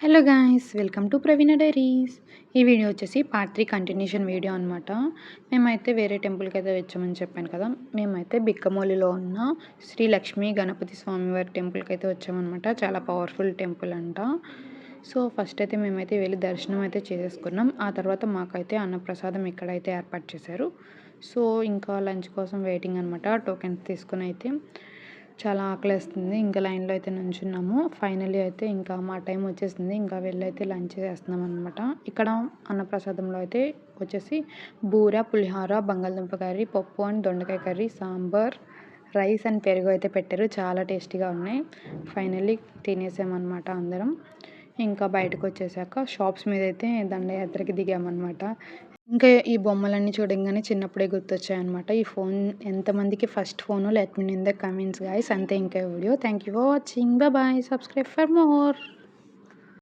Hello guys, welcome to Praveena diaries. ఈ video వచ్చేసి part 3 continuation video అనమాట. మేమైతే వేరే టెంపుల్కి అయితే వచ్చామని చెప్పాను కదా. మేమైతే బిక్కమోలిలో ఉన్న శ్రీ లక్ష్మీ గణపతి స్వామివారి టెంపుల్కి అయితే వచ్చామన్నమాట. చాలా పవర్ఫుల్ టెంపుల్ అంట. సో ఫస్ట్ అయితే మేమైతే వెళ్ళి దర్శనం అయితే చేసేసుకున్నాం. ఆ తర్వాత మాకైతే అన్నప్రసాదం ఇక్కడైతే ఏర్పాటు చేశారు. సో ఇంకా లంచ్ కోసం వెయిటింగ్ అనమాట. టోకెన్స్ తీసుకుని అయితే చాలా ఆకలేస్తుంది. ఇంకా లైన్‌లో అయితే నుంచున్నాము. ఫైనల్లీ అయితే ఇంకా మా టైం వచ్చేసింది. ఇంకా వెళ్ళైతే లంచ్ చేస్తున్నాం అనమాట. ఇక్కడ అన్నప్రసాదంలో అయితే వచ్చేసి బూర, పులిహోర, బంగాళదుంప కర్రీ, పప్పు అండ్ దొండకాయ కర్రీ, సాంబార్, రైస్ అండ్ పెరుగు అయితే పెట్టారు. చాలా టేస్టీగా ఉన్నాయి. ఫైనల్లీ తినేసామన్నమాట అందరం. ఇంకా బయటకు వచ్చేసాక షాప్స్ మీద అయితే దండయాత్రకి దిగామన్నమాట. ఇంకా ఈ బొమ్మలన్నీ చూడంగానే చిన్నప్పుడే గుర్తొచ్చాయన్నమాట. ఈ ఫోన్ ఎంతమందికి ఫస్ట్ ఫోనో let me know in the comments guys. అంతే ఇంకా video. Thank you for watching. Bye bye. Subscribe for more.